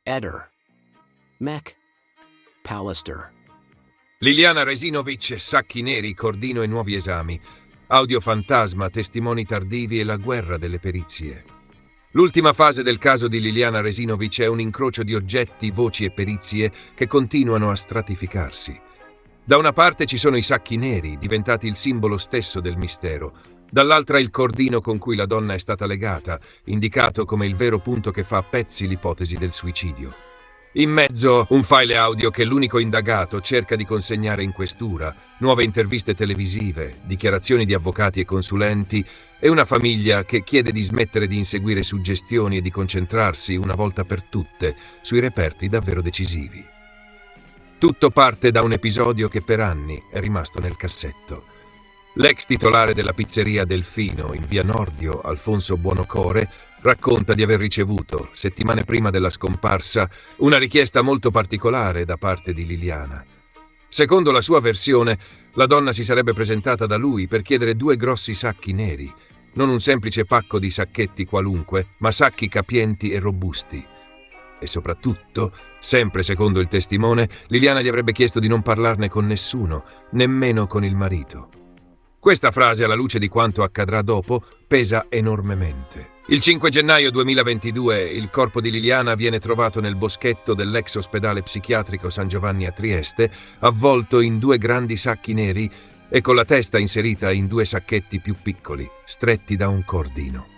Eder. Mech. Pallister. Liliana Resinovic, sacchi neri, cordino e nuovi esami. Audio fantasma, testimoni tardivi e la guerra delle perizie. L'ultima fase del caso di Liliana Resinovic è un incrocio di oggetti, voci e perizie che continuano a stratificarsi. Da una parte ci sono i sacchi neri, diventati il simbolo stesso del mistero. Dall'altra il cordino con cui la donna è stata legata, indicato come il vero punto che fa a pezzi l'ipotesi del suicidio. In mezzo un file audio che l'unico indagato cerca di consegnare in questura, nuove interviste televisive, dichiarazioni di avvocati e consulenti e una famiglia che chiede di smettere di inseguire suggestioni e di concentrarsi una volta per tutte sui reperti davvero decisivi. Tutto parte da un episodio che per anni è rimasto nel cassetto. L'ex titolare della pizzeria Delfino in via Nordio, Alfonso Buonocore, racconta di aver ricevuto, settimane prima della scomparsa, una richiesta molto particolare da parte di Liliana. Secondo la sua versione, la donna si sarebbe presentata da lui per chiedere 2 grossi sacchi neri, non un semplice pacco di sacchetti qualunque, ma sacchi capienti e robusti. E soprattutto, sempre secondo il testimone, Liliana gli avrebbe chiesto di non parlarne con nessuno, nemmeno con il marito. Questa frase, alla luce di quanto accadrà dopo, pesa enormemente. Il 5 gennaio 2022 il corpo di Liliana viene trovato nel boschetto dell'ex ospedale psichiatrico San Giovanni a Trieste, avvolto in 2 grandi sacchi neri e con la testa inserita in 2 sacchetti più piccoli, stretti da un cordino.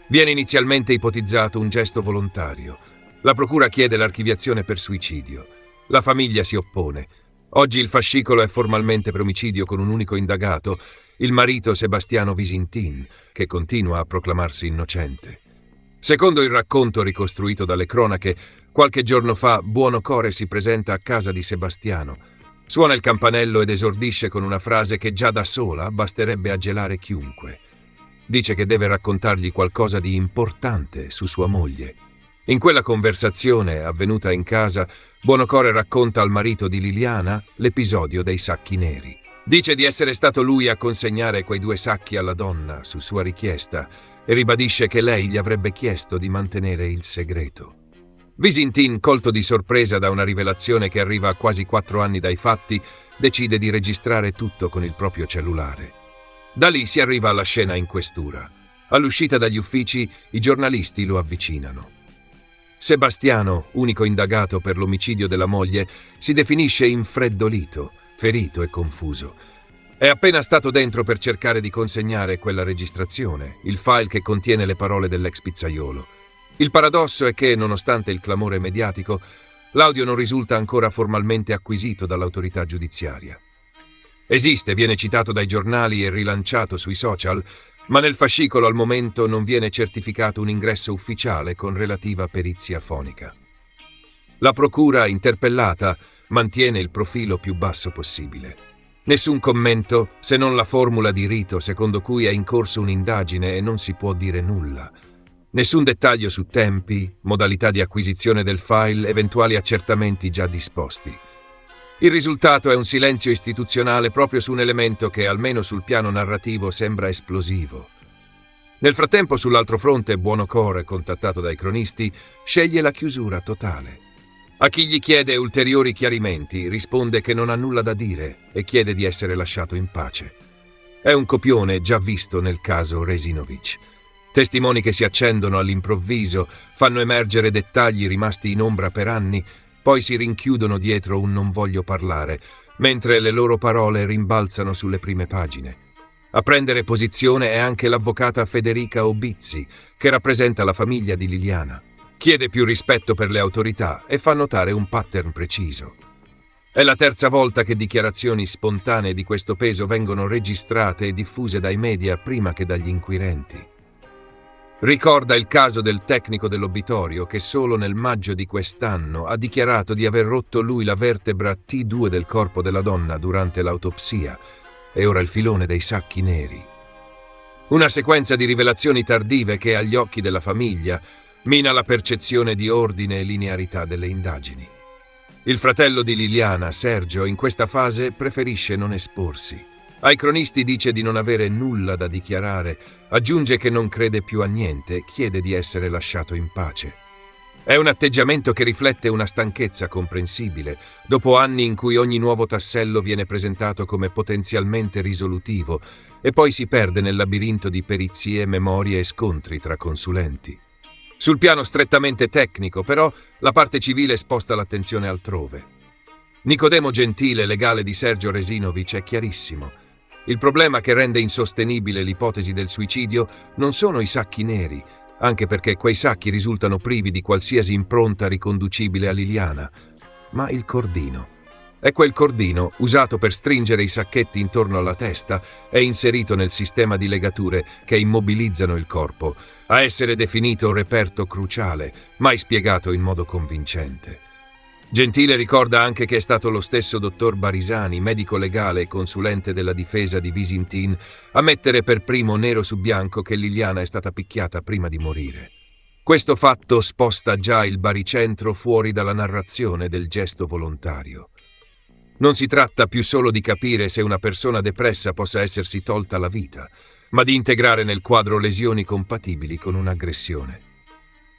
Viene inizialmente ipotizzato un gesto volontario. La procura chiede l'archiviazione per suicidio. La famiglia si oppone. Oggi il fascicolo è formalmente per omicidio con un unico indagato, il marito Sebastiano Visintin, che continua a proclamarsi innocente. Secondo il racconto ricostruito dalle cronache, qualche giorno fa Buonocore si presenta a casa di Sebastiano. Suona il campanello ed esordisce con una frase che già da sola basterebbe a gelare chiunque. Dice che deve raccontargli qualcosa di importante su sua moglie. In quella conversazione, avvenuta in casa, Buonocore racconta al marito di Liliana l'episodio dei sacchi neri. Dice di essere stato lui a consegnare quei 2 sacchi alla donna su sua richiesta e ribadisce che lei gli avrebbe chiesto di mantenere il segreto. Visintin, colto di sorpresa da una rivelazione che arriva a quasi 4 anni dai fatti, decide di registrare tutto con il proprio cellulare. Da lì si arriva alla scena in questura. All'uscita dagli uffici, i giornalisti lo avvicinano. Sebastiano, unico indagato per l'omicidio della moglie, si definisce infreddolito, ferito e confuso. È appena stato dentro per cercare di consegnare quella registrazione, il file che contiene le parole dell'ex pizzaiolo. Il paradosso è che, nonostante il clamore mediatico, l'audio non risulta ancora formalmente acquisito dall'autorità giudiziaria. Esiste, viene citato dai giornali e rilanciato sui social, ma nel fascicolo al momento non viene certificato un ingresso ufficiale con relativa perizia fonica. La procura, interpellata, mantiene il profilo più basso possibile. Nessun commento, se non la formula di rito secondo cui è in corso un'indagine e non si può dire nulla. Nessun dettaglio su tempi, modalità di acquisizione del file, eventuali accertamenti già disposti. Il risultato è un silenzio istituzionale proprio su un elemento che, almeno sul piano narrativo, sembra esplosivo. Nel frattempo, sull'altro fronte, Buonocore, contattato dai cronisti, sceglie la chiusura totale. A chi gli chiede ulteriori chiarimenti, risponde che non ha nulla da dire e chiede di essere lasciato in pace. È un copione già visto nel caso Resinovic. Testimoni che si accendono all'improvviso, fanno emergere dettagli rimasti in ombra per anni, poi si rinchiudono dietro un non voglio parlare, mentre le loro parole rimbalzano sulle prime pagine. A prendere posizione è anche l'avvocata Federica Obizzi, che rappresenta la famiglia di Liliana. Chiede più rispetto per le autorità e fa notare un pattern preciso. È la 3ª volta che dichiarazioni spontanee di questo peso vengono registrate e diffuse dai media prima che dagli inquirenti. Ricorda il caso del tecnico dell'obitorio che solo nel maggio di quest'anno ha dichiarato di aver rotto lui la vertebra T2 del corpo della donna durante l'autopsia, e ora il filone dei sacchi neri. Una sequenza di rivelazioni tardive che, agli occhi della famiglia, mina la percezione di ordine e linearità delle indagini. Il fratello di Liliana, Sergio, in questa fase preferisce non esporsi. Ai cronisti dice di non avere nulla da dichiarare, aggiunge che non crede più a niente e chiede di essere lasciato in pace. È un atteggiamento che riflette una stanchezza comprensibile, dopo anni in cui ogni nuovo tassello viene presentato come potenzialmente risolutivo e poi si perde nel labirinto di perizie, memorie e scontri tra consulenti. Sul piano strettamente tecnico, però, la parte civile sposta l'attenzione altrove. Nicodemo Gentile, legale di Sergio Resinovic, è chiarissimo. Il problema che rende insostenibile l'ipotesi del suicidio non sono i sacchi neri, anche perché quei sacchi risultano privi di qualsiasi impronta riconducibile a Liliana, ma il cordino. È quel cordino, usato per stringere i sacchetti intorno alla testa e inserito nel sistema di legature che immobilizzano il corpo, a essere definito reperto cruciale, mai spiegato in modo convincente. Gentile ricorda anche che è stato lo stesso dottor Barisani, medico legale e consulente della difesa di Visintin, a mettere per primo nero su bianco che Liliana è stata picchiata prima di morire. Questo fatto sposta già il baricentro fuori dalla narrazione del gesto volontario. Non si tratta più solo di capire se una persona depressa possa essersi tolta la vita, ma di integrare nel quadro lesioni compatibili con un'aggressione.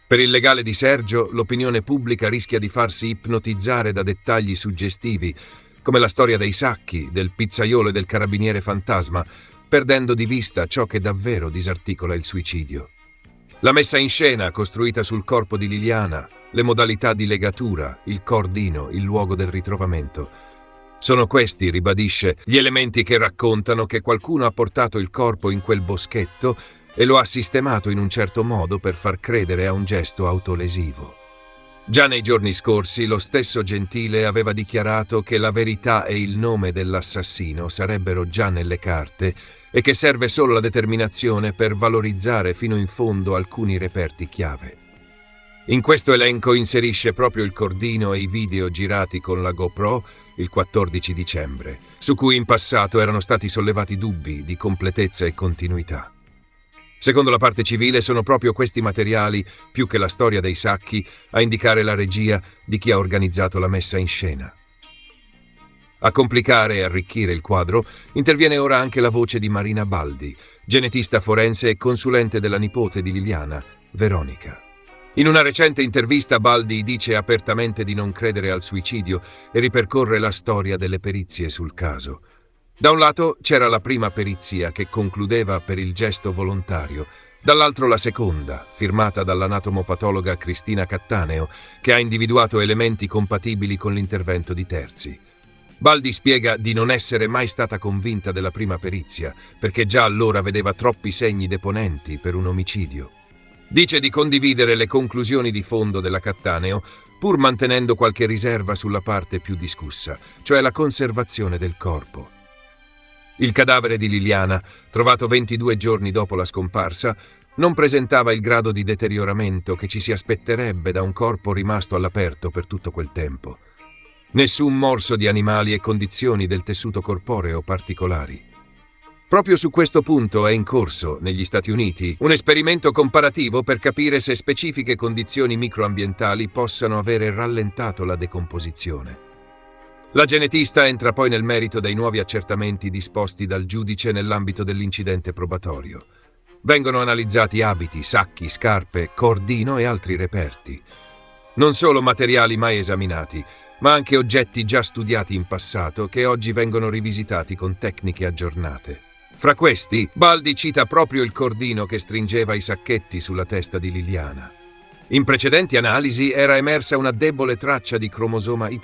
Per il legale di Sergio, l'opinione pubblica rischia di farsi ipnotizzare da dettagli suggestivi, come la storia dei sacchi, del pizzaiolo e del carabiniere fantasma, perdendo di vista ciò che davvero disarticola il suicidio. La messa in scena costruita sul corpo di Liliana, le modalità di legatura, il cordino, il luogo del ritrovamento. Sono questi, ribadisce, gli elementi che raccontano che qualcuno ha portato il corpo in quel boschetto e lo ha sistemato in un certo modo per far credere a un gesto autolesivo. Già nei giorni scorsi lo stesso Gentile aveva dichiarato che la verità e il nome dell'assassino sarebbero già nelle carte e che serve solo la determinazione per valorizzare fino in fondo alcuni reperti chiave. In questo elenco inserisce proprio il cordino e i video girati con la GoPro il 14 dicembre, su cui in passato erano stati sollevati dubbi di completezza e continuità. Secondo la parte civile sono proprio questi materiali, più che la storia dei sacchi, a indicare la regia di chi ha organizzato la messa in scena. A complicare e arricchire il quadro interviene ora anche la voce di Marina Baldi, genetista forense e consulente della nipote di Liliana, Veronica. In una recente intervista Baldi dice apertamente di non credere al suicidio e ripercorre la storia delle perizie sul caso. Da un lato c'era la prima perizia che concludeva per il gesto volontario, dall'altro la seconda, firmata dall'anatomopatologa Cristina Cattaneo, che ha individuato elementi compatibili con l'intervento di terzi. Baldi spiega di non essere mai stata convinta della prima perizia, perché già allora vedeva troppi segni deponenti per un omicidio. Dice di condividere le conclusioni di fondo della Cattaneo, pur mantenendo qualche riserva sulla parte più discussa, cioè la conservazione del corpo. Il cadavere di Liliana, trovato 22 giorni dopo la scomparsa, non presentava il grado di deterioramento che ci si aspetterebbe da un corpo rimasto all'aperto per tutto quel tempo. Nessun morso di animali e condizioni del tessuto corporeo particolari. Proprio su questo punto è in corso, negli Stati Uniti, un esperimento comparativo per capire se specifiche condizioni microambientali possano avere rallentato la decomposizione. La genetista entra poi nel merito dei nuovi accertamenti disposti dal giudice nell'ambito dell'incidente probatorio. Vengono analizzati abiti, sacchi, scarpe, cordino e altri reperti. Non solo materiali mai esaminati, ma anche oggetti già studiati in passato che oggi vengono rivisitati con tecniche aggiornate. Fra questi, Baldi cita proprio il cordino che stringeva i sacchetti sulla testa di Liliana. In precedenti analisi era emersa una debole traccia di cromosoma Y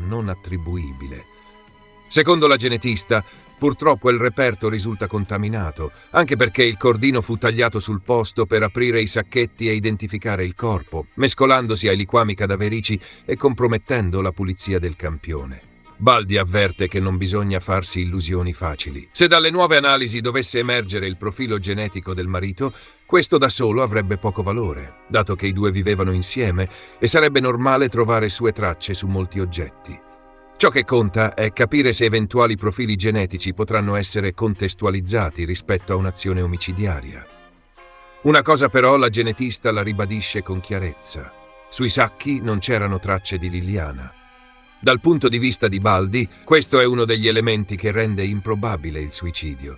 non attribuibile. Secondo la genetista, purtroppo il reperto risulta contaminato, anche perché il cordino fu tagliato sul posto per aprire i sacchetti e identificare il corpo, mescolandosi ai liquami cadaverici e compromettendo la pulizia del campione. Baldi avverte che non bisogna farsi illusioni facili. Se dalle nuove analisi dovesse emergere il profilo genetico del marito, questo da solo avrebbe poco valore, dato che i due vivevano insieme e sarebbe normale trovare sue tracce su molti oggetti. Ciò che conta è capire se eventuali profili genetici potranno essere contestualizzati rispetto a un'azione omicidiaria. Una cosa però la genetista la ribadisce con chiarezza. Sui sacchi non c'erano tracce di Liliana. Dal punto di vista di Baldi, questo è uno degli elementi che rende improbabile il suicidio.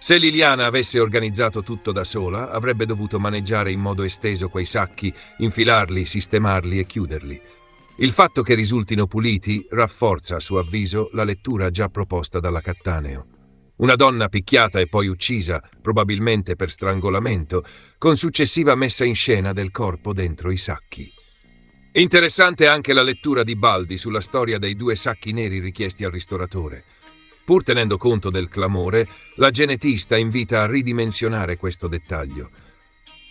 Se Liliana avesse organizzato tutto da sola, avrebbe dovuto maneggiare in modo esteso quei sacchi, infilarli, sistemarli e chiuderli. Il fatto che risultino puliti rafforza, a suo avviso, la lettura già proposta dalla Cattaneo. Una donna picchiata e poi uccisa, probabilmente per strangolamento, con successiva messa in scena del corpo dentro i sacchi. Interessante anche la lettura di Baldi sulla storia dei 2 sacchi neri richiesti al ristoratore. Pur tenendo conto del clamore, la genetista invita a ridimensionare questo dettaglio.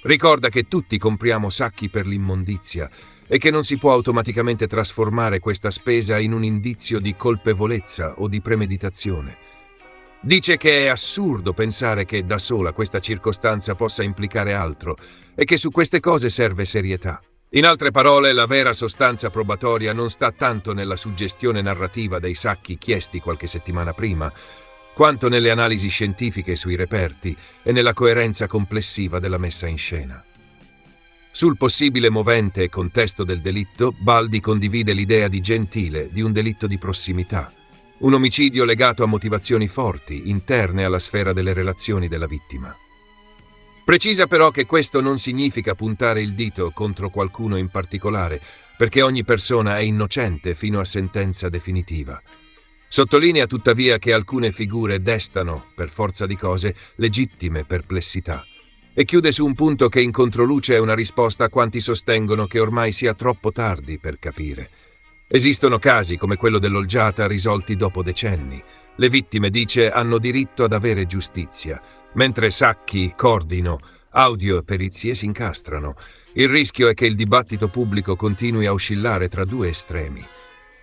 Ricorda che tutti compriamo sacchi per l'immondizia e che non si può automaticamente trasformare questa spesa in un indizio di colpevolezza o di premeditazione. Dice che è assurdo pensare che da sola questa circostanza possa implicare altro e che su queste cose serve serietà. In altre parole, la vera sostanza probatoria non sta tanto nella suggestione narrativa dei sacchi chiesti qualche settimana prima, quanto nelle analisi scientifiche sui reperti e nella coerenza complessiva della messa in scena. Sul possibile movente e contesto del delitto, Baldi condivide l'idea di Gentile di un delitto di prossimità, un omicidio legato a motivazioni forti, interne alla sfera delle relazioni della vittima. Precisa però che questo non significa puntare il dito contro qualcuno in particolare, perché ogni persona è innocente fino a sentenza definitiva. Sottolinea tuttavia che alcune figure destano, per forza di cose, legittime perplessità, e chiude su un punto che in controluce è una risposta a quanti sostengono che ormai sia troppo tardi per capire. Esistono casi come quello dell'Olgiata risolti dopo decenni. Le vittime, dice, hanno diritto ad avere giustizia, mentre Sacchi, Cordino, Audio e perizie si incastrano. Il rischio è che il dibattito pubblico continui a oscillare tra 2 estremi.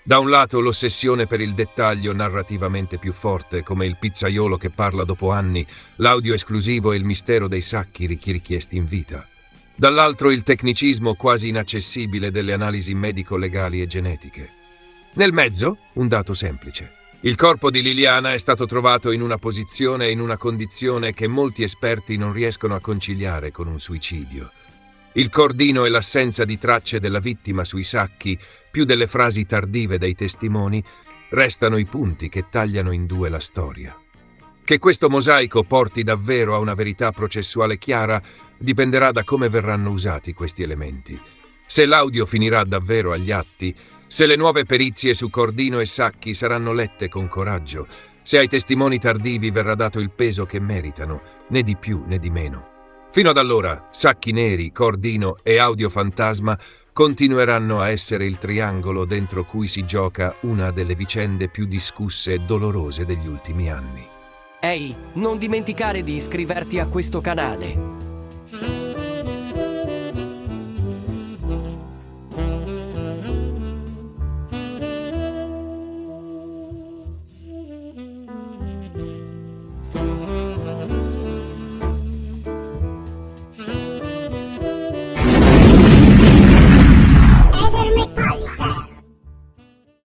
Da un lato l'ossessione per il dettaglio narrativamente più forte, come il pizzaiolo che parla dopo anni, l'audio esclusivo e il mistero dei sacchi richiesti in vita. Dall'altro il tecnicismo quasi inaccessibile delle analisi medico-legali e genetiche. Nel mezzo, un dato semplice. Il corpo di Liliana è stato trovato in una posizione e in una condizione che molti esperti non riescono a conciliare con un suicidio. Il cordino e l'assenza di tracce della vittima sui sacchi, più delle frasi tardive dei testimoni, restano i punti che tagliano in 2 la storia. Che questo mosaico porti davvero a una verità processuale chiara dipenderà da come verranno usati questi elementi. Se l'audio finirà davvero agli atti, se le nuove perizie su Cordino e Sacchi saranno lette con coraggio, se ai testimoni tardivi verrà dato il peso che meritano, né di più né di meno. Fino ad allora, Sacchi Neri, Cordino e Audio Fantasma continueranno a essere il triangolo dentro cui si gioca una delle vicende più discusse e dolorose degli ultimi anni. Ehi, non dimenticare di iscriverti a questo canale.